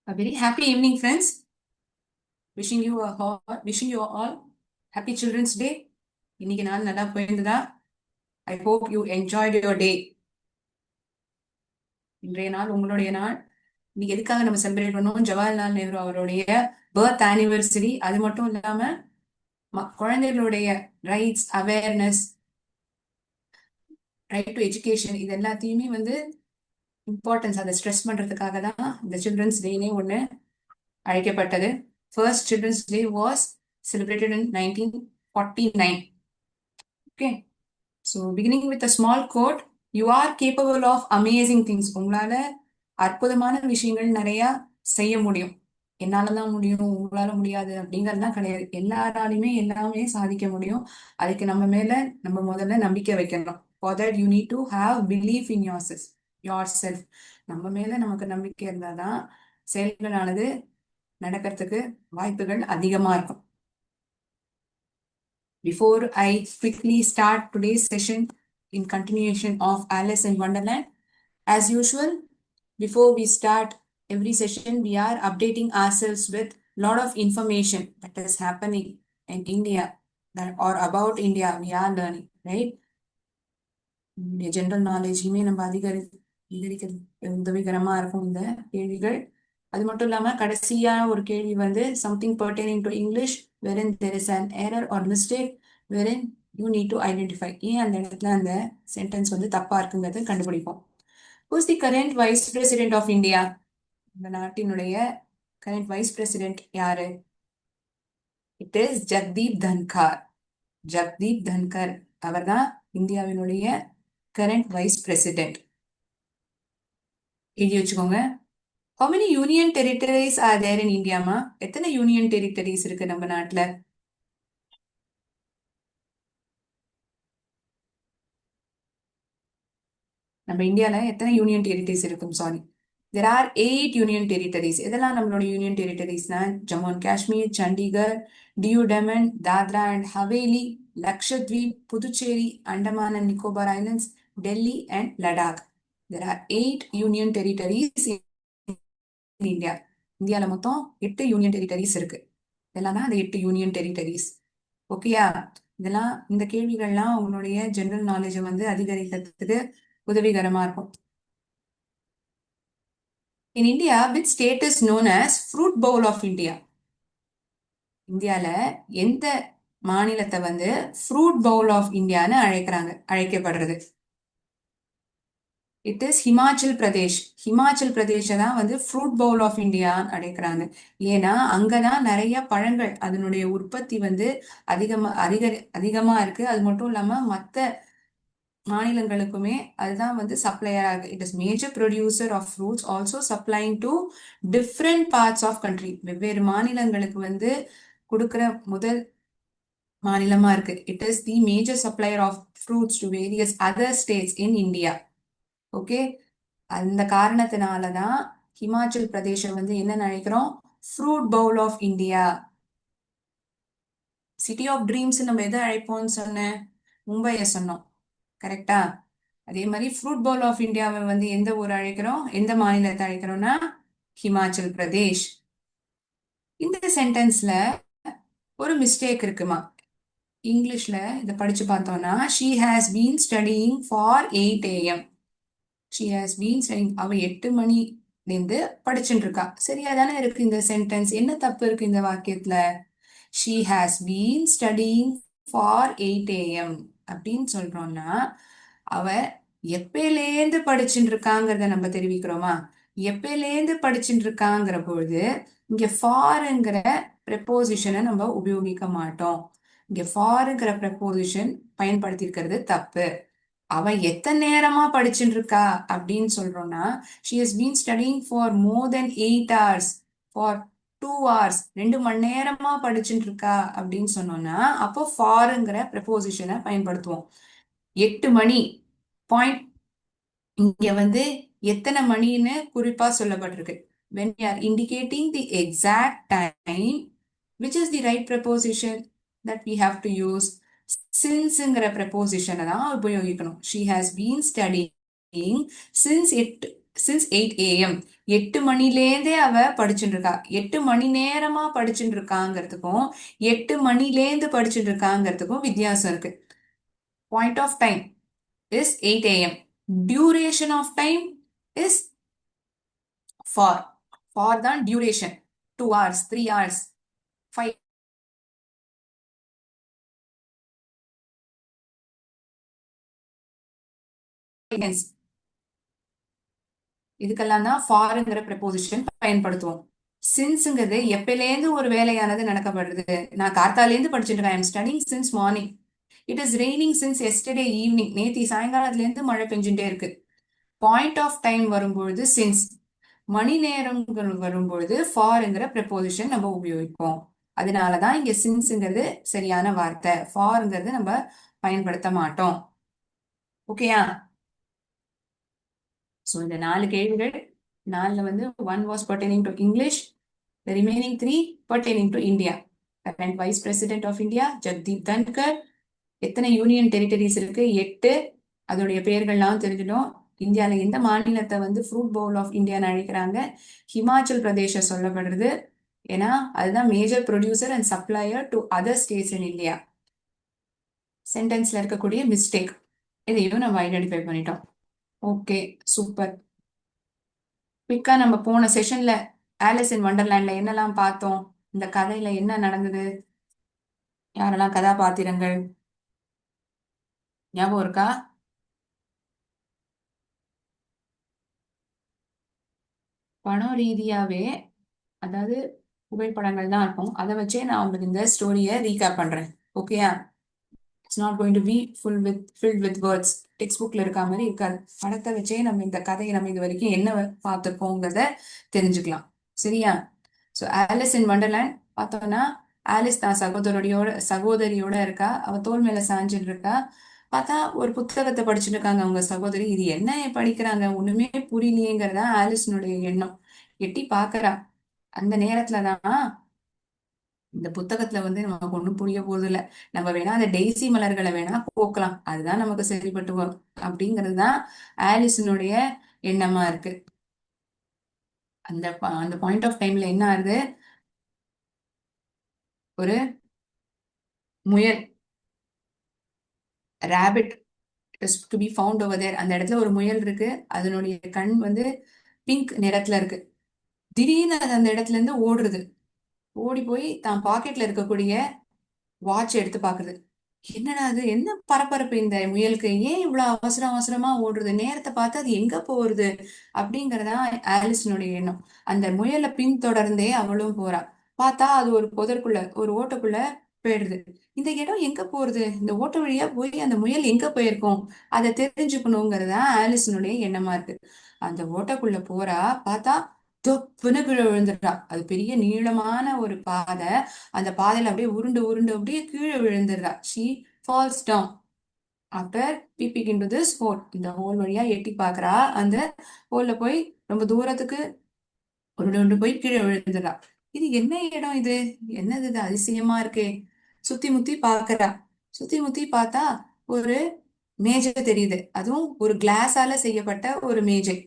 A very happy evening, friends. Wishing you all happy Children's Day. இன்னைக்கு நாள் நல்லா போயிருந்ததா? I hope you enjoyed your day. இன்றைய நாள் உங்களுடைய நாள். இன்னைக்கு எதுக்காக நம்ம செலிப்ரேட் பண்ணோம்? ஜவஹர்லால் நேரு அவருடைய பர்த் ஆனிவர்சரி. அது மட்டும் இல்லாம குழந்தைகளுடைய rights, awareness, right to education இது எல்லாத்தையுமே இம்பார்ட்டன்ஸ் அதை ஸ்ட்ரெஸ் பண்றதுக்காக தான் இந்த சில்ட்ரன்ஸ் டேனே ஒன்று அழைக்கப்பட்டது. First Children's Day was celebrated in 1949. Okay. So beginning with a small quote, you are capable of amazing things. உங்களால அற்புதமான விஷயங்கள் நிறைய செய்ய முடியும். என்னாலதான் முடியும், உங்களால முடியாது அப்படிங்கறதுலாம் கிடையாது. எல்லாராலையுமே எல்லாமே சாதிக்க முடியும். அதுக்கு நம்ம முதல்ல நம்பிக்கை வைக்கணும். For that you need to have belief in yourself. நம்ம மேல நமக்கு நம்பிக்கை இருந்தாதான் செயல்களானது நடக்கிறதுக்கு வாய்ப்புகள் அதிகமா இருக்கும். Before I quickly start today's session in continuation of Alice in Wonderland, as usual, before we start every session, we are updating ourselves with lot of information that is happening in India or about India. We are learning, right? General knowledge நம்ம அதிகரிக்கிறது உதவிகரமா இருக்கும் இந்த கேள்விகள். அது மட்டும் இல்லாம கடைசியா ஒரு கேள்வி something pertaining to English wherein there is an error or mistake wherein you need to identify. ஏன் அந்த இடத்துல அந்த சென்டென்ஸ் தப்பா இருக்குங்கிறது கண்டுபிடிப்போம். Who's the current vice president of India? இந்த நாட்டினுடைய current vice president யாரு? It is Jagdeep Dhankar. Jagdeep Dhankar அவர்தான் இந்தியாவினுடைய current vice president. எழுதி வச்சுக்கோங்க. How many union territories are there in India, ma? எத்தனை union territories இருக்கு நம்ம நாட்டுல? நம்ம இந்தியால எத்தனை யூனியன் டெரிட்டரிஸ் இருக்கும்? Sorry, there are 8 union territories. இதெல்லாம் நம்மளோட யூனியன் டெரிட்டரிஸ்னா Jammu and Kashmir, Chandigarh, Diu Daman, Dadra and Haveli, Lakshadweep, Puducherry, Andaman and Nicobar islands, Delhi and Ladakh. There are 8 union territories in India. இந்தியால மொத்தம் 8 யூனியன் டெரிட்டரிஸ் இருக்கு. இதெல்லாம் தான் அந்த 8 யூனியன் டெரிட்டரிஸ். ஓகேயா? இதெல்லாம் இந்த கேள்விகள்லாம் உங்களுடைய ஜெனரல் நாலேஜை அதிகரிக்கிறதுக்கு உதவிகரமா இருக்கும். In India, which state is known as fruit bowl of India? இந்தியால எந்த மாநிலத்தை fruit bowl of Indiaன்னு அழைக்கப்படுறது? It is Himachal Pradesh. Himachal Pradesh தான் ஃப்ரூட் பவுல் ஆஃப் இந்தியான்னு அழைக்கிறாங்க. ஏன்னா அங்கதான் நிறைய பழங்கள் அதனுடைய உற்பத்தி அதிகமா இருக்கு. அது மட்டும் இல்லாம மற்ற மாநிலங்களுக்குமே அதுதான் சப்ளையர் ஆகுது. It is major producer of fruits, also supplying to different parts of country. வெவ்வேறு மாநிலங்களுக்கு கொடுக்கிற முதல் மாநிலமா இருக்கு. It is the major supplier of fruits to various other states in India. Okay, அந்த காரணத்தினாலதான் ஹிமாச்சல் பிரதேசம் என்ன நினைக்கிறோம்? Fruit bowl of India. City of dreams நம்ம எதை அழைப்போம்னு சொன்னேன்? மும்பையை சொன்னோம், கரெக்டா? அதே மாதிரி ஃப்ரூட் பவுல் ஆஃப் இந்தியாவை எந்த ஊர் அழைக்கிறோம்? எந்த மாநிலத்தை அழைக்கிறோம்னா ஹிமாச்சல் பிரதேஷ். இந்த சென்டென்ஸ்ல ஒரு மிஸ்டேக் இருக்குமா? இங்கிலீஷ்ல இதை படிச்சு பார்த்தோம்னா she has been studying for 8 AM. She has been studying. அவ 8 மணிலேருந்து படிச்சுட்டு இருக்கா. சரியா தானே இருக்கு இந்த சென்டென்ஸ்? என்ன தப்பு இருக்கு இந்த வாக்கியத்துல? She has been studying for 8 AM அப்படின்னு சொல்றோம்னா அவ எப்பலேந்து படிச்சுட்டு இருக்காங்கிறத நம்ம தெரிவிக்கிறோமா? எப்பலேந்து படிச்சுட்டு இருக்காங்கிற பொழுது இங்க ஃபார்ங்கிற ப்ரெப்போசிஷனை நம்ம உபயோகிக்க மாட்டோம். இங்க ஃபார்ங்கிற ப்ரெப்போசிஷன் பயன்படுத்தி இருக்கிறது தப்பு. அவ எத்தனை நேரமா படிச்சுட்டு இருக்கா அப்படின்னு சொல்றோம்னா she has been studying for more than 8 hours, for 2 hours, 2 மணி நேரமா படிச்சுட்டு இருக்கா அப்படின்னு சொன்னோம்னா அப்போ ஃபார்ங்கிற ப்ரெப்போசிஷனை பயன்படுத்துவோம். 8 மணி பாயிண்ட் இங்க எத்தனை மணின்னு குறிப்பா சொல்லப்பட்டிருக்கு. when we are indicating the exact time, which is the right preposition that we have to use? sinceங்கிற ப்ரெப்போசிஷனை தான் உபயோகிக்கணும். she has been studying since 8 since 8 AM. 8 மணிலேருந்தே அவ படிச்சுட்டு இருக்கா. 8 மணி நேரமா படிச்சுட்டு இருக்காங்கிறதுக்கும் 8 மணிலேருந்து படிச்சுட்டு இருக்காங்கிறதுக்கும் வித்தியாசம் இருக்கு. Point of time is 8 AM. Duration of time is for. For தான் டியூரேஷன். 2 hours, 3 hours, 5 minutes. இதுக்கெல்லாம் தான் ஃபார்ங்கிற ப்ரெப்போசிஷன் பயன்படுத்துவோம். சின்ஸ்ங்கிறது எப்பயிலேருந்து ஒரு வேலையானது நடக்கப்படுறது. நான் கார்த்தாலேருந்து படிச்சுட்டு இருக்கேன். I'm studying since morning. It is raining since yesterday evening. நேத்தி சாயங்காலத்துலேருந்து மழை பெஞ்சுட்டே இருக்கு. பாயிண்ட் ஆஃப் டைம் வரும்பொழுது சின்ஸ், மணி நேரங்கள் வரும்பொழுது ஃபார்ங்கிற ப்ரெப்போசிஷன் நம்ம உபயோகிப்போம். அதனாலதான் இங்க சின்ஸ்ங்கிறது சரியான வார்த்தை. ஃபார்ங்கிறது நம்ம பயன்படுத்த மாட்டோம். ஓகேயா? ஸோ இந்த 4 கேள்விகள், 4ல வந்து 1 was pertaining to English, the remaining 3 pertaining to India. Current Vice President of India, Jagdeep Dhankar. எத்தனை யூனியன் டெரிட்டரிஸ் இருக்கு? 8. அதோடைய பெயர்கள்லாம் தெரிஞ்சிடும். இந்தியாவில் எந்த மாநிலத்தை வந்து ஃப்ரூட் பவுல் ஆஃப் இந்தியான்னு அழைக்கிறாங்க? ஹிமாச்சல் பிரதேஷ சொல்லப்படுறது. ஏன்னா அதுதான் major producer and supplier to other states in India. சென்டென்ஸ்ல இருக்கக்கூடிய மிஸ்டேக் இதையும் நம்ம ஐடென்டிஃபை பண்ணிட்டோம். Okay, super. குயிக்கா நம்ம போன செஷன்ல ஆலிஸ் இன் வண்டர்லேண்ட்ல என்னெல்லாம் பார்த்தோம்? இந்த கதையில என்ன நடந்தது? யாரெல்லாம் கதாபாத்திரங்கள் ஞாபகம் இருக்கா? படம் ரீதியாவே, அதாவது புகைப்படங்கள் தான் இருக்கும். அதை வச்சே நான் உங்களுக்கு இந்த ஸ்டோரியை ரீகேப் பண்றேன். ஓகேயா? It's not going to be filled with words. Text புக்ல இருக்க மாதிரி இருக்காது. படத்தை வச்சே நம்ம இந்த கதையை நம்ம இது வரைக்கும் என்ன பார்த்துருக்கோங்கிறத தெரிஞ்சுக்கலாம். சரியா? ஸோ ஆலிஸ் இன் வண்டர்லேண்ட் பார்த்தோம்னா, ஆலிஸ் தான் சகோதரியோட இருக்கா. அவ தோல் மேல சாஞ்சிட்டு இருக்கா. பார்த்தா ஒரு புத்தகத்தை படிச்சுட்டு இருக்காங்க அவங்க சகோதரி. இது என்ன படிக்கிறாங்க, ஒண்ணுமே புரியலையேங்கிறதா ஆலிஸினுடைய எண்ணம். எட்டி பாக்குறா. அந்த நேரத்துலதான் இந்த புத்தகத்துல வந்து நமக்கு ஒண்ணும் புரிய போறது இல்ல. நம்ம வேணா அந்த டெய்ஸி மலர்களை வேணா போக்கலாம், அதுதான் நமக்கு சரிப்பட்டு வரும் அப்படிங்கிறது தான் ஆலிஸினுடைய எண்ணமா இருக்கு. அந்த பாயிண்ட் ஆஃப் டைம்ல என்ன ஆகுது? ஒரு முயல், rabbit is to be found over there. அந்த இடத்துல ஒரு முயல் இருக்கு. அதனுடைய கண் வந்து பிங்க் நிறத்துல இருக்கு. திடீர்னு அது அந்த இடத்துல இருந்து ஓடுறது. ஓடி போய் தான் பாக்கெட்ல இருக்கக்கூடிய வாட்ச் எடுத்து பாக்குது. என்னடா அது, என்ன பரபரப்பு இந்த முயலுக்கு, ஏன் இவ்வளவு அவசரம் அவசரமா ஓடுறது, நேரத்தை பார்த்து அது எங்க போறது அப்படிங்கறதா ஆலிஸினுடைய எண்ணம். அந்த முயலை பின்தொடர்ந்தே அவளும் போறா. பார்த்தா அது ஒரு புதற்குள்ள, ஒரு ஓட்டைக்குள்ள போயிடுது. இந்த இடம் எங்க போறது, இந்த ஓட்டை வழியா போய் அந்த முயல் எங்க போயிருக்கும், அதை தெரிஞ்சுக்கணுங்கிறதா ஆலிஸினுடைய எண்ணமா இருக்கு. அந்த ஓட்டைக்குள்ள போறா. பார்த்தா தொப்புன்னு கீழே விழுந்துட்டா. அது பெரிய நீளமான ஒரு பாதை. அந்த பாதையில அப்படியே உருண்டு உருண்டு அப்படியே கீழே விழுந்துடுறா. She falls down after peeping into this hole. இந்த ஹோல் வழியா எட்டி பாக்குறா. அந்த ஹோல்ல போய் ரொம்ப தூரத்துக்கு உருண்டு உருண்டு போய் கீழே விழுந்துடுறா. இது என்ன இடம் இது, என்னது இது, அதிசயமா இருக்கே. சுத்தி முத்தி பாக்குறா. சுத்தி முத்தி பார்த்தா ஒரு மேஜை தெரியுது. அதுவும் ஒரு கிளாஸால செய்யப்பட்ட ஒரு மேஜை.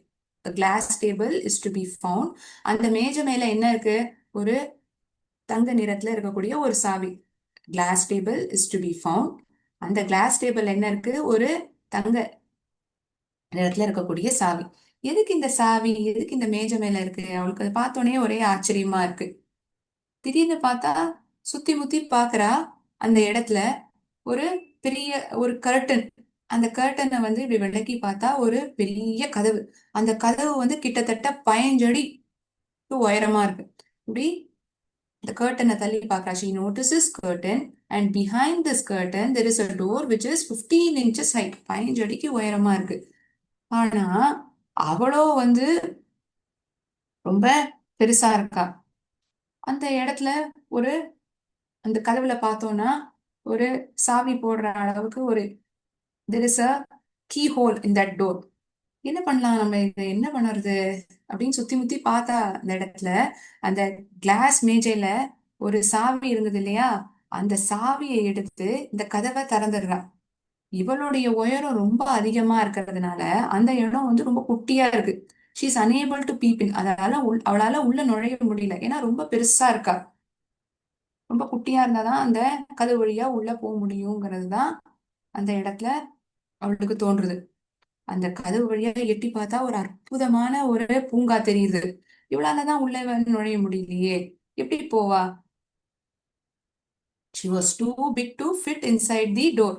Glass table is to be found. அந்த மேஜை மேல என்ன இருக்கு? ஒரு தங்க நிறத்துல இருக்கக்கூடிய ஒரு சாவி. Glass table is to be found. அந்த கிளாஸ் டேபிள் என்ன இருக்கு? ஒரு தங்க நிறத்துல இருக்கக்கூடிய சாவி. எதுக்கு இந்த சாவி, எதுக்கு இந்த மேஜை மேல இருக்கு? அவளுக்கு அதை பார்த்தோன்னே ஒரே ஆச்சரியமா இருக்கு. திடீர்னு பார்த்தா சுத்தி முத்தி பாக்குறா. அந்த இடத்துல ஒரு பெரிய ஒரு கர்டன். அந்த கர்டனை வந்து இப்படி விலக்கி பார்த்தா ஒரு பெரிய கதவு. அந்த கதவு வந்து கிட்டத்தட்ட 15 அடி உயரமா இருக்கு. இப்படி the curtain தள்ளி பார்க்கறா. She notices curtain and behind this curtain there is a door which is 15 inches height. 15 அடிக்கு உயரமா இருக்கு. ஆனா அவளோ வந்து ரொம்ப பெருசா இருக்கா. அந்த இடத்துல ஒரு அந்த கதவுல பார்த்தோம்னா ஒரு சாவி போடுற அளவுக்கு ஒரு there is a key hole in that door. என்ன பண்ணலாம், நம்ம இதை என்ன பண்ணுறது அப்படின்னு சுத்தி முத்தி பார்த்தா அந்த இடத்துல அந்த கிளாஸ் மேஜையில ஒரு சாவி இருந்தது இல்லையா? அந்த சாவியை எடுத்து இந்த கதவை திறந்துடுறா. இவளுடைய உயரம் ரொம்ப அதிகமா இருக்கிறதுனால அந்த இடம் வந்து ரொம்ப குட்டியா இருக்கு. She is unable to peep in. அவளால உள்ள நுழைய முடியல, ஏன்னா ரொம்ப பெருசா இருக்கா. ரொம்ப குட்டியா இருந்தாதான் அந்த கதவு வழியா உள்ள போக முடியுங்கிறது தான் அந்த இடத்துல அவளுக்கு தோன்றுது. அந்த கதவு வழியா எட்டி பார்த்தா ஒரு அற்புதமான ஒரு பூங்கா தெரியுது. இவளாலதான் உள்ள வந்து நுழைய முடியலையே, எப்படி போவா? She was too big to fit inside the door.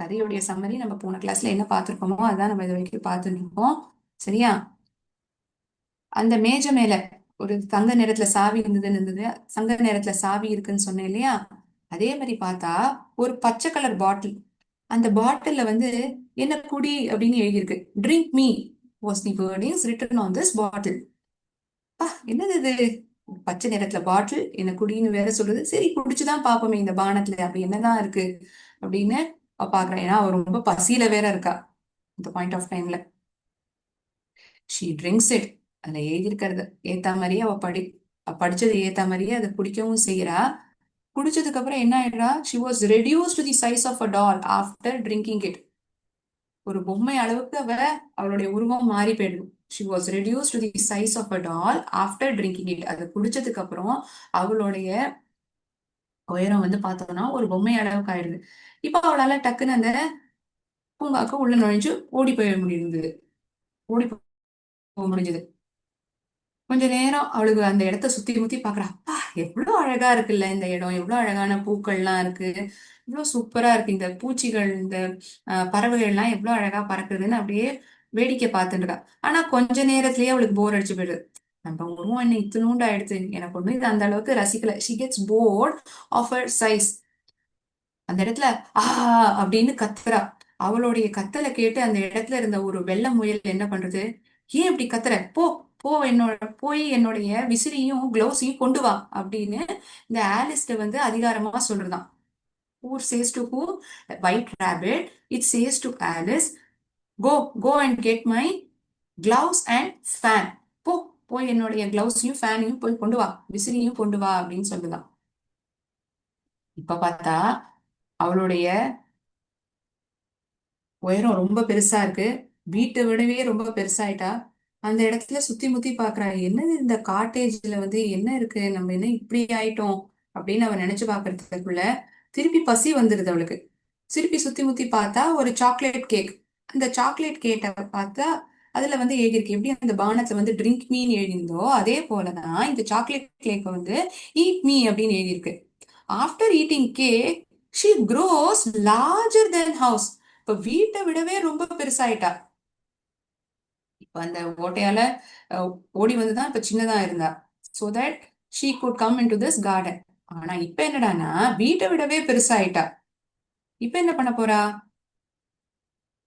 கதையுடைய சம்மரி நம்ம போன கிளாஸ்ல என்ன பார்த்திருக்கோமோ அதான் நம்ம இது வரைக்கும் பார்த்துட்டு இருக்கோம். சரியா? அந்த மேஜை மேல ஒரு தங்க நிறத்துல சாவி இருந்தது. தங்க நிறத்துல சாவி இருக்குன்னு சொன்னேன் இல்லையா? அதே மாதிரி பார்த்தா ஒரு பச்சை கலர் பாட்டில். அந்த பாட்டில்ல வந்து என்ன குடி அப்படின்னு எழுதியிருக்கு. Drink me was the wordings written on this bottle. என்னது இது? பச்சை நிறத்துல பாட்டில் என்ன குடின்னு வேற சொல்றது. சரி, குடிச்சுதான் பாப்போமே இந்த பானத்துல அப்படி என்னதான் இருக்கு அப்படின்னு பாக்குறேன். ஏன்னா அவ ரொம்ப பசியில வேற இருக்கா இந்த பாயிண்ட் ஆஃப் டைம்ல. She drinks it. அதுல எழுதியிருக்கிறது ஏத்த மாதிரியே படிச்சது ஏத்த மாதிரியே அதை குடிக்கவும் செய்யறா. குடிச்சதுக்கு அப்புறம் என்ன ஆயிடுறா? She was reduce to the size of a doll after drinking it. ஒரு பொம்மை அளவுக்கு அவளுடைய உருவம் மாறி போயிடுது. She was reduce to the size of a doll after drinking it. அதை குடிச்சதுக்கு அப்புறம் அவளுடைய உயரம் வந்து பார்த்தோம்னா ஒரு பொம்மை அளவுக்கு ஆயிடுது. இப்ப அவளால டக்குன்னு அந்த பூங்காக்கு உள்ள நுழைஞ்சு ஓடி போய் முடியுது. ஓடி போக முடிஞ்சது. கொஞ்ச நேரம் அவளுக்கு அந்த இடத்த சுத்தி முத்தி பாக்குறா. அப்பா, எவ்வளவு அழகா இருக்குல்ல இந்த இடம், எவ்வளவு அழகான பூக்கள்லாம் இருக்கு, இவ்வளவு சூப்பரா இருக்கு, இந்த பூச்சிகள், இந்த பறவைகள் எல்லாம் எவ்வளவு அழகா பறக்குதுன்னு அப்படியே வேடிக்கை பார்த்துட்டு இருக்கா. ஆனா கொஞ்ச நேரத்திலேயே அவளுக்கு போர் அடிச்சு போயிடுது. நம்ம உருவம் என்ன இத்தினூண்டு ஆயிடுச்சு, எனக்கு ஒண்ணு இது அந்த அளவுக்கு ரசிக்கல. She gets bored of her size. அந்த இடத்துல ஆ அப்படின்னு கத்துறா. அவளுடைய கத்தலை கேட்டு அந்த இடத்துல இருந்த ஒரு வெள்ளை முயல் என்ன பண்றது? ஏன் இப்படி கத்துற? போ போ, போய் என்னுடைய விசிறியும் கிளவுஸையும் கொண்டு வா அப்படின்னு இந்த ஆலிஸ்ட வந்து அதிகாரமா சொல்றதாம். Who says to who? White rabbit. It says to Alice, go, go and get my gloves and fan. போ, போய் என்னுடைய கிளவுஸையும் ஃபேனையும் போய் கொண்டு வா, விசிறியும் கொண்டு வா அப்படின்னு சொல்லுதான். இப்ப பார்த்தா அவளுடைய உயரம் ரொம்ப பெருசா இருக்கு. வீட்டை விடவே ரொம்ப பெருசாயிட்டா. அந்த இடத்துல சுத்தி முத்தி பாக்குறா. என்னது இந்த காட்டேஜ்ல வந்து என்ன இருக்கு, நம்ம என்ன இப்படி ஆயிட்டோம் அப்படின்னு அவ நினைச்சு பாக்குறதுக்குள்ள திருப்பி பசி வந்துருது அவளுக்கு. திருப்பி சுத்தி முத்தி பார்த்தா ஒரு சாக்லேட் கேக். அந்த சாக்லேட் கேட்டை பார்த்தா அதுல வந்து எழுதியிருக்கு. எப்படி அந்த பானத்துல வந்து ட்ரிங்க் மீன்னு எழுதியிருந்தோ அதே போலதான் இந்த சாக்லேட் கேக்க வந்து ஈட் மீ அப்படின்னு எழுதியிருக்கு. After eating cake she grows larger then house. இப்ப வீட்டை விடவே ரொம்ப பெருசாயிட்டா. இப்ப அந்த ஓட்டையால அஹ், ஓடி வந்துதான் இப்ப சின்னதா இருந்தா. So that she good come in to this garden. ஆனா இப்ப என்னடான்னா வீட்டை விடவே பெருசாயிட்டா. இப்ப என்ன பண்ண போறா?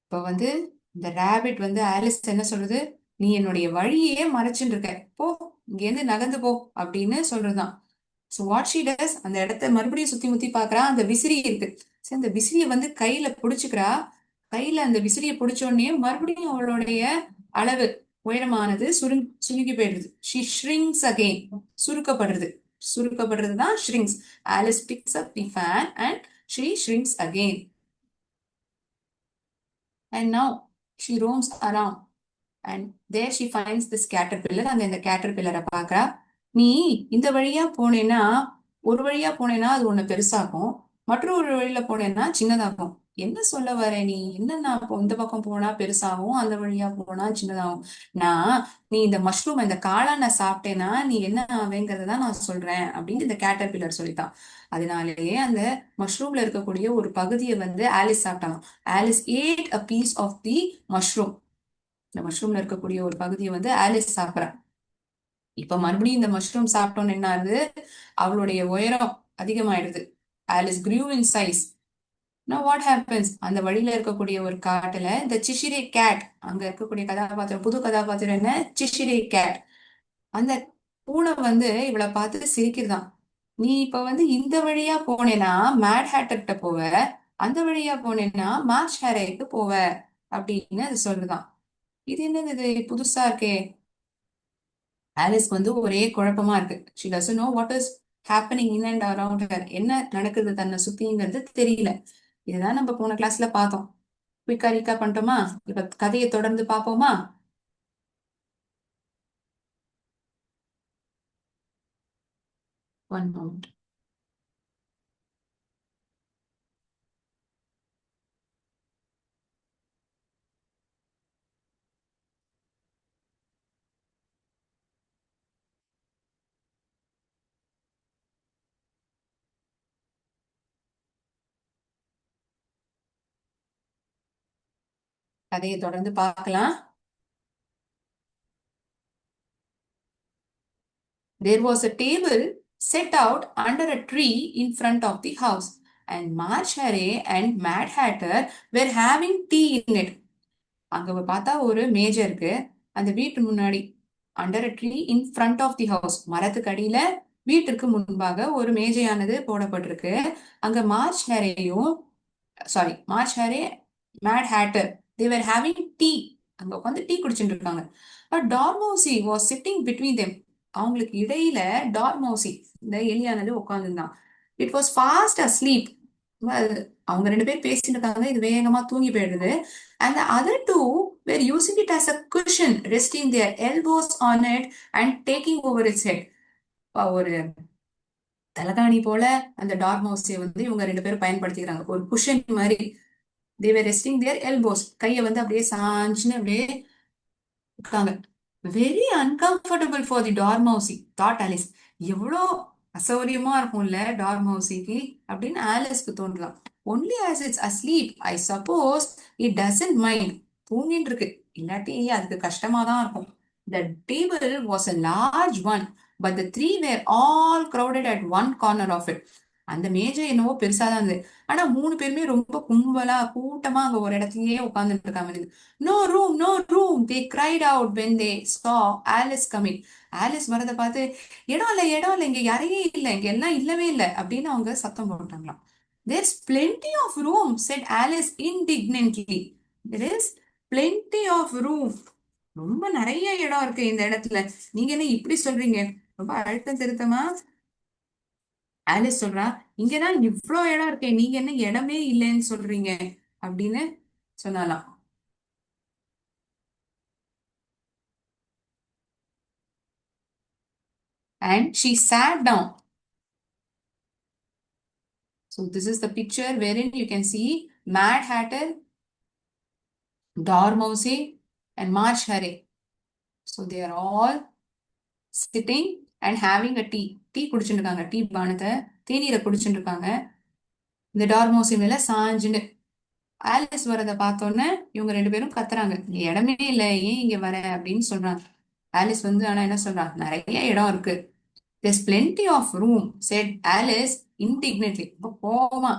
இப்ப வந்து இந்த ரேபிட் வந்து ஆலிஸ் என்ன சொல்றது? நீ என்னுடைய வழியே மறைச்சுட்டு இருக்க, போ, இங்க இருந்து நகர்ந்து போ அப்படின்னு சொல்றதுதான். சோ வாட் ஷீ டஸ், அந்த இடத்த மறுபடியும் சுத்தி முத்தி பாக்குறா. அந்த விசிறி இருக்கு. சரி, அந்த விசிறிய வந்து கையில புடிச்சுக்கிறா. கையில அந்த விசிறிய புடிச்ச உடனே மறுபடியும் அவளுடைய அளவு உயரமானது சுருங்கி போயிடுது. She shrinks again. சுருக்கப்படுறது. சுருக்கப்படுறதுதான் shrinks. Alice picks up the fan and she shrinks again. And now she roams around and there she finds this caterpillar. அந்த இந்த கேட்டர்பில்லரை பாக்குறா. நீ இந்த வழியா போனேன்னா, ஒரு வழியா போனேன்னா அது உன்னை பெருசாக்கும், மற்றொரு வழியில போனேன்னா சின்னதாகும். என்ன சொல்ல வர நீ? என்ன, நான் இப்போ இந்த பக்கம் போனா பெருசாகும், அந்த வழியா போனா சின்னதாகும். நான், நீ இந்த மஷ்ரூம் இந்த காளான சாப்பிட்டேன்னா நீ என்ன ஆவேங்கிறத தான் நான் சொல்றேன் அப்படின்னு இந்த கேட்டர்பில்லர் சொல்லித்தான். அதனாலேயே அந்த மஷ்ரூம்ல இருக்கக்கூடிய ஒரு பகுதியை வந்து ஆலிஸ் சாப்பிட்டாங்க. Alice ate a piece of the mushroom. இந்த மஷ்ரூம்ல இருக்கக்கூடிய ஒரு பகுதியை வந்து ஆலிஸ் சாப்பிட்றா. இப்ப மறுபடியும் இந்த மஷ்ரூம் சாப்பிட்டோன்னு என்ன ஆகுது? அவளுடைய உயரம் அதிகமாயிடுது. Alice grew in size. Now what happens? அந்த வழியில இருக்கக்கூடிய ஒரு காட்டுல இந்த சிஷிரே கேட், அங்க இருக்கக்கூடிய கதாபாத்திரம், புது கதாபாத்திரம் என்ன? சிஷிரே கேட். அந்த பூனை வந்து இவளை பார்த்து சிரிக்கிறதாம். நீ இப்ப வந்து இந்த வழியா போனேன்னா மேட் ஹேட்டர்கிட்ட போவ, அந்த வழியா போனேன்னா மார்ஷ் ஹேரேக்கு போவ அப்படின்னு அது சொல்லுதான். இது என்னது, இது புதுசா இருக்கே? ஆலிஸ்க்கு வந்து ஒரே குழப்பமா இருக்கு. She doesn't know what is happening in and around her. என்ன நடக்குது தன்னை சுத்திங்கிறது தெரியல. இதுதான் நம்ம போன கிளாஸ்ல பார்த்தோம். குயிக்கா ரீகேப் பண்ணிட்டோமா? இப்ப கதையை தொடர்ந்து பார்ப்போமா? One moment. கதையை தொடர்ந்து பார்க்கலாம். There was a table set out under a tree in front of the house, and March Hare and Mad Hatter were having tea in it. அங்க பார்த்தா ஒரு மேஜை இருக்கு. அந்த வீட்டு முன்னாடி under a tree in front of the house, மரத்துக்கு அடியில வீட்டிற்கு முன்பாக ஒரு மேஜையானது போடப்பட்டிருக்கு. அங்க மார்ச் ஹேரையும் March hare, mad hatter, they were having tea, அங்க உட்காந்து டீ குடிச்சுட்டு இருக்காங்க. But dormouse was sitting between them. அவங்களுக்கு இடையில டார்மோசி, இந்த எலியானது உட்காந்துருந்தான். It was fast asleep. அவங்க ரெண்டு பேரும் பேசிட்டு இருக்காங்க, இது வேகமா தூங்கி போயிடுது. And the other two were using it as a cushion, resting their elbows on it and taking over its head. ஒரு தலகாணி போல அந்த டார்மோஸை வந்து இவங்க ரெண்டு பேரும் பயன்படுத்திக்கிறாங்க, ஒரு குஷன் மாதிரி. they were resting their elbows, கையை வந்து அப்படியே சாஞ்சுன்னு அப்படியே இருக்காங்க. Very uncomfortable for the dormousey, thought Alice. எவ்வளோ அசௌரியமா இருக்கும்ல டார்மோசிக்கு அப்படின்னு ஆலிஸ்க்கு தோன்றலாம். only as it's asleep, I suppose it doesn't mind. தூங்கிட்டு இருக்கு, இல்லாட்டி அதுக்கு கஷ்டமா தான் இருக்கும். The table was a large one, but the three were all crowded at one corner of it. அந்த மேஜை என்னவோ பெருசாதான் இருந்தது, ஆனா மூணு பேருமே ரொம்ப கும்பலா கூட்டமா அங்க ஒரு இடத்துலயே உட்கார்ந்துட்டு இருக்காங்க. No room, no room, they cried out when they saw Alice coming. Alice வரத பார்த்து, இடம் இல்ல, இடம் இல்ல, இங்க யாரையே இல்ல, இங்க எல்லாம் இல்லவே இல்ல அப்படின்னு அவங்க சத்தம் போட்டாங்களாம். There's plenty of room, said Alice indignantly. There is plenty of room. ரொம்ப நிறைய இடம் இருக்கு இந்த இடத்துல, நீங்க என்ன இப்படி சொல்றீங்க? ரொம்ப அழுத்தம் திருத்தமா ஆலிஸ் சொல்றா, இங்கதான் இவ்ளோ இடம் இருக்கே, நீங்க என்ன இடமே இல்லைன்னு சொல்றீங்க அப்படின்னு சொன்னாலாம். And she sat down. So this is the picture wherein you can see Mad Hatter, Dormousey, and March Hare. So they are all sitting and having a tea. Tea குடிச்சுட்டு இருக்காங்க, டீ பானத்தை தேநீரை குடிச்சுட்டு இருக்காங்க. இந்த டார்மோசி மேல சாஞ்சுன்னு. ஆலிஸ் வரத பார்த்தோன்னே இவங்க ரெண்டு பேரும் கத்துறாங்க, இங்க இடமே இல்லை, ஏன் இங்க வர அப்படின்னு சொல்றாங்க. ஆலிஸ் வந்து ஆனா என்ன சொல்றா, நிறைய இடம் இருக்கு. There's plenty of room, said Alice indignantly. ரொம்ப கோவமா,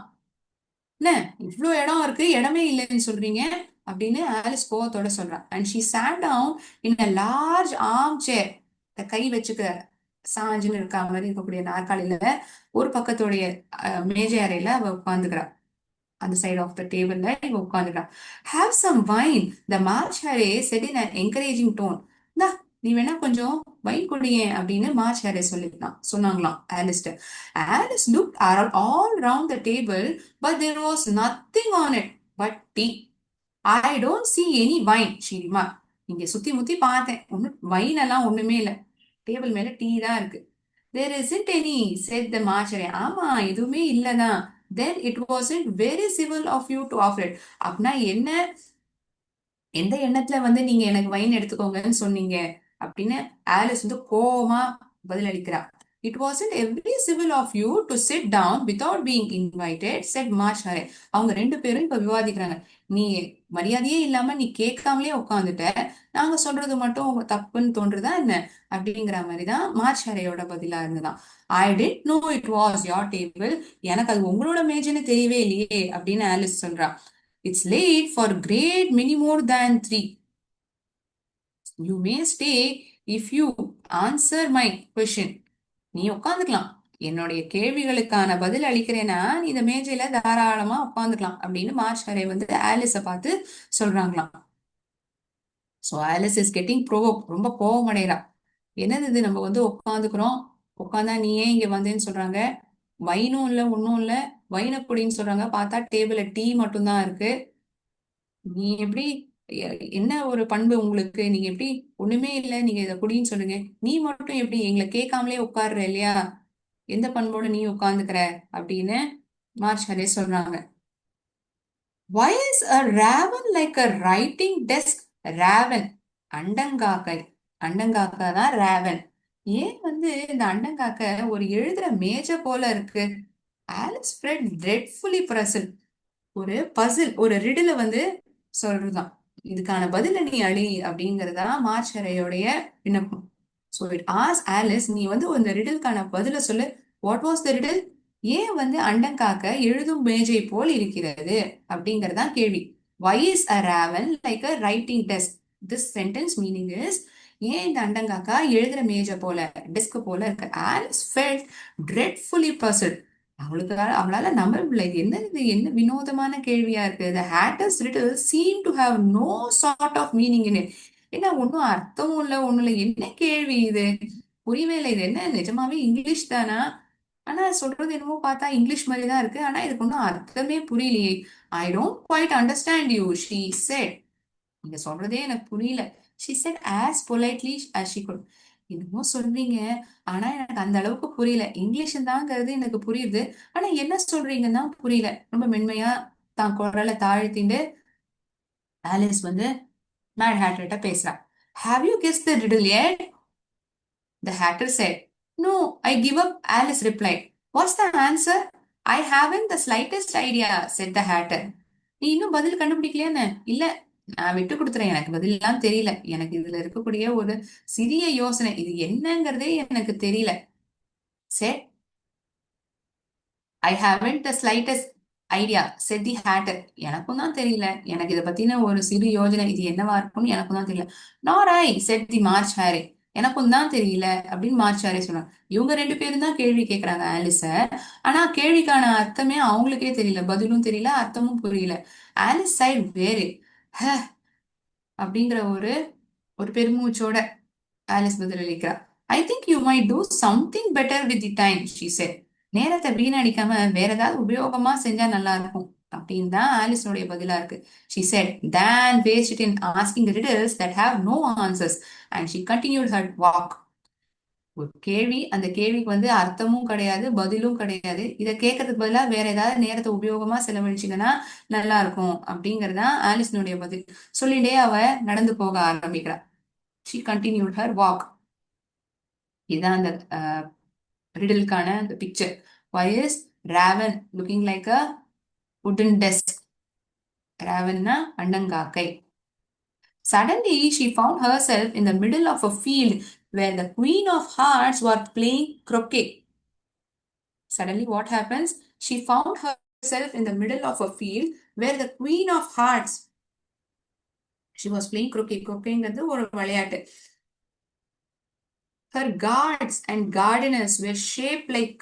என்ன இவ்ளோ இடம் இருக்கு, இடமே இல்லைன்னு சொல்றீங்க அப்படின்னு ஆலிஸ் கோவத்தோட சொல்றான். And she sat down in a large arm chair. இந்த கை வச்சுக்க சாஞ்சுன்னு இருக்கா மாதிரி இருக்கக்கூடிய நாற்காலியில ஒரு பக்கத்துடைய மேஜை அறையில அவ உட்காந்துக்கிறா. அந்த சைட் ஆஃப் த டேபிள்ல இவ உட்காந்துக்கிறா. Have some wine, the March hare said in an encouraging tone. இந்தா நீ வேணா கொஞ்சம் வைன் குடியேன் அப்படின்னு மார்ச் ஹரே சொன்னாங்களாம் ஆலிஸ்ட. Alice looked all round the table, but there was nothing on it but tea. I don't see any wine, she remarked. இங்க சுத்தி முத்தி பார்த்தேன், ஒன்னும் வைன் எல்லாம் ஒண்ணுமே இல்ல, டேபிள் மேல டீ தான் இருக்கு. There isn't any, said the marcher. ஆமா எதுவுமே இல்லதான். Then it wasn't very civil of you to offer it. அப்படின்னா என்ன, எந்த எண்ணத்துல வந்து நீங்க எனக்கு வைன் எடுத்துக்கோங்கன்னு சொன்னீங்க அப்படின்னு ஆலிஸ் வந்து கோவமா பதிலளிக்கிறா. It wasn't every civil of you to sit down without being invited, said March hare. அவங்க ரெண்டு பேரும் இப்ப விவாதிக்கிறாங்க. நீ மரியாதையே இல்லாம நீ கேட்காமலே உட்காந்துட்ட, நாங்க சொல்றது மட்டும் உங்க தப்புன்னு தோன்றுதா என்ன அப்படிங்கிற மாதிரிதான் மார்ச் ஹரேயோட பதிலா இருந்ததான். I did know it was your table. எனக்கு அது உங்களோட மேஜைன்னு தெரியவே இல்லையே அப்படின்னு ஆலிஸ் சொல்றா. It's late for great many more than three. You may stay if you answer my question. நீ உட்காந்துக்கலாம், என்னுடைய கேள்விகளுக்கான பதில் அளிக்கிறேன்னா நீ இந்த மேஜையில தாராளமா உட்காந்துக்கலாம் அப்படின்னு மார்ச் ஹரே வந்து ஆலிஸ பார்த்து சொல்றாங்களாம். So Alice is getting provoke, ரொம்ப கோவம் அடைகிறா. என்னது இது, நம்ம வந்து உட்காந்துக்கிறோம், உட்காந்தா நீ ஏன் இங்க வந்தேன்னு சொல்றாங்க, வைனும் இல்ல ஒன்னும் இல்ல, வைன குடின்னு சொல்றாங்க, பார்த்தா டேபிள்ல டீ மட்டும்தான் இருக்கு. நீ எப்படி என்ன ஒரு பண்பு உங்களுக்கு? நீங்க எப்படி ஒண்ணுமே இல்ல, நீங்க இத குடின்னு சொல்லுங்க, நீ மட்டும் எப்படி எங்களை கேட்காமலே உட்கார்ற இல்லையா? எந்த பண்போட நீ உட்கார்ந்துக்கிற அப்படின்னு மார்ச் ஹரேஸ் சொல்றாங்க. Why is a raven like a writing desk? raven அண்டங்காக்கை. அண்டங்காக்கா தான் raven. ஏன் வந்து இந்த அண்டங்காக்கை ஒரு எழுதுற மேஜை போல இருக்கு? Alice Fred dreadfully puzzled. ஒரு பசில், ஒரு ரிடில வந்து சொல்றதுதான். இதுக்கான பதில நீ அழி அப்படிங்கறதா மார்ச் ஹரேயோடைய விண்ணப்பம். ஸோ இட் ஆஸ் ஆலிஸ், நீ வந்து இந்த ரிடிலுக்கான பதில சொல்லு. What was the riddle? ஏன் வந்து அண்டங்காக்க எழுதும் மேஜை போல் இருக்கிறது அப்படிங்கறதான் கேள்வி. Why is a raven like a writing desk? This sentence meaning is, ஏன் இந்த அண்டங்காக்கா எழுதுற மேஜை போல, டெஸ்க் போல இருக்கு? Alice felt dreadfully puzzled. அவளால நம்ப முடியல. இது என்ன, இது என்ன வினோதமான கேள்வியா இருக்கு. The hatter's riddle seemed to have no sort of meaning in it. என்ன ஒன்னும் அர்த்தமும் இல்ல, ஒண்ணும் இல்ல, என்ன கேள்வி இது? புரியவே இல்லை. இது என்ன நிஜமாவே இங்கிலீஷ் தானா? ஆனா சொல்றது என்னமோ பார்த்தா இங்கிலீஷ் மாதிரி தான் இருக்கு. ஆனா இதுக்கு ஒன்றும் அர்த்தமே புரியலையே. I don't quite understand you, she said. நீங்க சொல்றதே எனக்கு புரியல. she said as politely as she could. என்னமோ சொல்றீங்க, ஆனா எனக்கு அந்த அளவுக்கு புரியல. இங்கிலீஷ் தாங்கிறது எனக்கு புரியுது, ஆனா என்ன சொல்றீங்கன்னா புரியல. ரொம்ப மென்மையா தான் குரலை தாழ்த்திண்டு ஆலிஸ் வந்து மேட் ஹேட்டர்ட்ட பேசுறா. Have you guessed the riddle yet? The hatter said. No, I give up, Alice replied. What's the answer? I haven't the slightest idea, said the hatter. நீ இன்னும் பதில் கண்டுபிடிக்கலையான்னு? இல்ல, நான் விட்டு கொடுத்துறேன், எனக்கு பதிலாம் தெரியல. எனக்கு இதுல இருக்கக்கூடிய ஒரு சிறிய யோசனை, இது என்னங்கிறதே எனக்கு தெரியல. said I haven't the slightest idea said the hatter. எனக்கும் தான் தெரியல, எனக்கு இதை பத்தின ஒரு சிறு யோஜனை, இது என்னவா இருக்கும்னு எனக்கும் தான் தெரியல. nor I, said the March Harry. எனக்கும் தான் தெரியல அப்படின்னு மார்ச் ஹாரி சொன்னாங்க. இவங்க ரெண்டு பேரும் தான் கேள்வி கேட்கறாங்க ஆலிஸ. ஆனா கேள்விக்கான அர்த்தமே அவங்களுக்கே தெரியல, பதிலும் தெரியல, அர்த்தமும் புரியல. ஆலிஸ் சைட் வேறு அப்படிங்கிற ஒரு ஒரு பெருமூச்சோட ஆலிஸ் பதிலளிக்கிறார். I think you might do something better with the time, she said. நேரத்தை வீணடிக்காம வேற ஏதாவது உபயோகமா செஞ்சா நல்லா இருக்கும் அப்படின்னு தான் ஆலிஸனுடைய பதிலா இருக்கு. She said then waste it in asking riddles that have no answers, and she continued her walk. ஒரு கேள்வி, அந்த கேள்விக்கு வந்து அர்த்தமும் கிடையாது, பதிலும் கிடையாது. இதை கேட்கறதுக்கு பதிலா வேற ஏதாவது நேரத்தை உபயோகமா செலவழிச்சிங்கன்னா நல்லா இருக்கும் அப்படிங்கறதுதான் ஆலிஸ்னுடைய பதில். சொல்லிட்டே அவ நடந்து போக ஆரம்பிக்கிறா. she continued her walk. இதுதான் அந்த ரிடலுக்கான அந்த picture. why is raven looking like a wooden desk? ravenனா அண்டங்காக்கை. Suddenly she found herself in the middle of a field where the queen of hearts was playing croquet. Suddenly what happens? She found herself in the middle of a field where the queen of hearts, she was playing croquet. croquetங்கிறது ஒரு விளையாட்டு. Her guards and gardeners were shaped like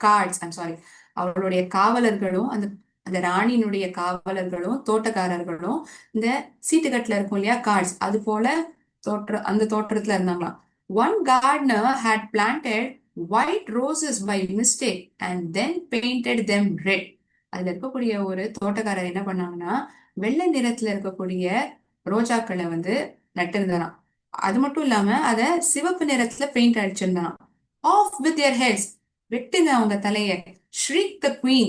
cards. I'm sorry. அவளுடைய காவலர்களும், அந்த அந்த ராணியினுடைய காவலர்களும் தோட்டக்காரர்களும் இந்த சீட்டுக்கட்டுல இருக்கும் இல்லையா, cards, அது போல அந்த தோற்றத்துல இருந்தாங்களாம். One gardener had planted white roses by mistake and then painted them red. அதுல இருக்கக்கூடிய ஒரு தோட்டக்காரர் என்ன பண்ணாங்கன்னா, வெள்ளை நிறத்துல இருக்கக்கூடிய ரோஜாக்களை வந்து நட்டிருந்தாராம். அது மட்டும் இல்லாம அத சிவப்பு நிறத்துல பெயிண்ட் அடிச்சிருந்தான். ஆஃப் வித் their heads, வெட்டுங்க அவங்க தலைய. shriek the queen,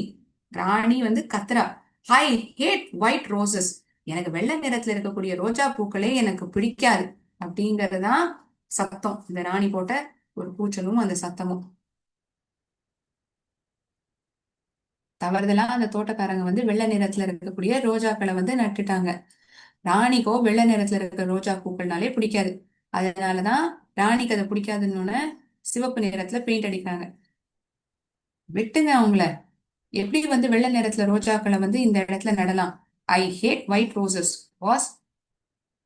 ராணி வந்து கத்ரா. ஐ ஹேட் ஒயிட் ரோசஸ், எனக்கு வெள்ளை நிறத்துல இருக்கக்கூடிய ரோஜா பூக்களே எனக்கு பிடிக்காது அப்படிங்கறதுதான் சத்தம். இந்த ராணி போட்ட ஒரு கூச்சலும் அந்த சத்தமும். தவறுதலா அந்த தோட்டக்காரங்க வந்து வெள்ளை நிறத்துல இருக்கக்கூடிய ரோஜாக்களை வந்து நட்டுட்டாங்க. ராணிக்கோ வெள்ளை நிறத்துல இருக்கிற ரோஜா பூக்கள்னாலே பிடிக்காது. அதனாலதான் ராணிக்கு அதை பிடிக்காதுன்னு சிவப்பு நிறத்துல பெயிண்ட் அடிக்கிறாங்க. வெட்டுங்க அவங்கள. எப்படி வந்து வெள்ளை நிறத்துல ரோஜாக்களை வந்து இந்த இடத்துல நடலாம்? I hate white roses was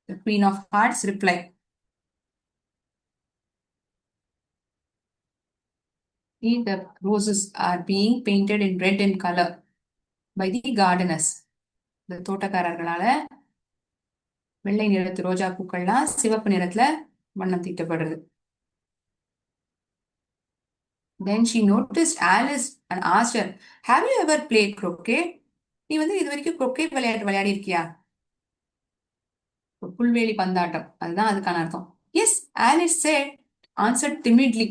the queen of hearts reply. The roses are being painted in red in color by the gardeners. இந்த தோட்டக்காரர்களால வெள்ளை நிறத்து ரோஜா பூக்கள்லாம் சிவப்பு நிறத்துல வண்ணம் தீட்டப்படுறது. Then she noticed Alice and asked her, have you ever played croquet? நீ வந்து இது வரைக்கும் croquet விளையாட்டு விளையாடி இருக்கியா? புல்வெளி பந்தாட்டம், அதுதான் அதுக்கான அர்த்தம். Yes, Alice said, answered timidly.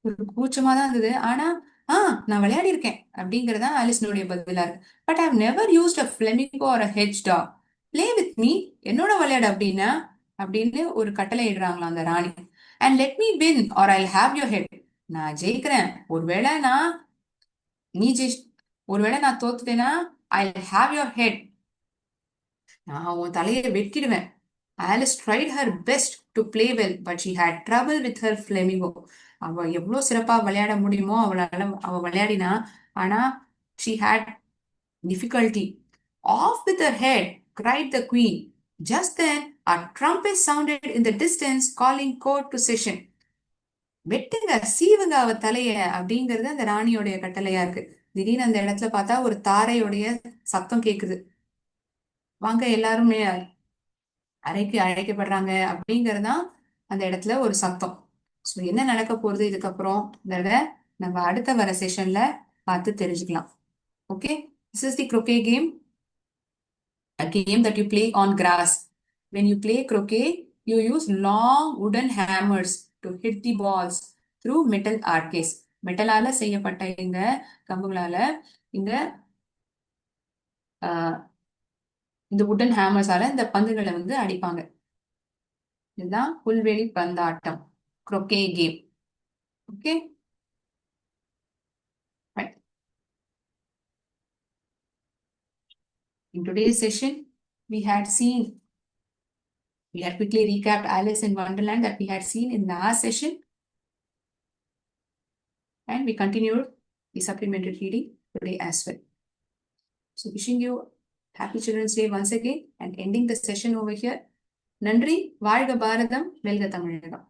ஒரு கூச்சமா தான் இருந்தது. ஆனா நான் விளையாடி இருக்கேன் அப்படிங்கறதா ஆலிஸ்னுடைய பதிலா இருக்கு. But I never used a flamingo or a hedge dog. Play with me, என்னோட விளையாடு அப்படின்னா அப்படின்னு ஒரு கட்டளை இடுறாங்களாம் அந்த ராணி. And let me win or I have your head. நான் ஜெயிக்கிறேன், ஒருவேளை நான் நீ ஜெயிச் ஒருவேளை நான் தோத்துட்டேன்னா ஐ ஹாவ் யோர் ஹெட், நான் உன் தலையை வெட்டிடுவேன். Alice tried her best to play well but she had trouble with her flamingo. அவ எவ்வளவு சிறப்பா விளையாட முடியுமோ அவ விளையாடினா. ஆனா she had difficulty. Off with her head cried the queen. Just then a trumpet sounded in the distance calling court to session. வெட்டுங்க, சீவுங்க அவ தலைய அப்படிங்கிறது அந்த ராணியோடைய கட்டளையா இருக்கு. திடீர்னு அந்த இடத்துல பார்த்தா ஒரு தாரையுடைய சத்தம் கேக்குது. வாங்க எல்லாருமே அறைக்கு அழைக்கப்படுறாங்க அப்படிங்கறதுதான் அந்த இடத்துல ஒரு சத்தம். ஸோ என்ன நடக்க போறது இதுக்கப்புறம்ங்கிறத நம்ம அடுத்த வர செஷன்ல பார்த்து தெரிஞ்சுக்கலாம். Okay, this is the croquet game, a game that you play on grass. When you play croquet, you use long wooden hammers to hit the balls through metal arches. மெட்டலால செய்யப்பட்ட இந்த கம்புகளால இந்த இந்த வுடன் ஹேமர்ஸால இந்த பந்துகளை வந்து அடிப்பாங்க. இதுதான் புல்வெளி பந்தாட்டம், croquet game. Okay, right. In today's session, we had quickly recapped Alice in Wonderland that we had seen in the last session, and we continued the supplementary reading today as well. So wishing you happy Children's Day once again and ending the session over here. நன்றி. வாழ்க பாரதம், வெல்க தமிழகம்.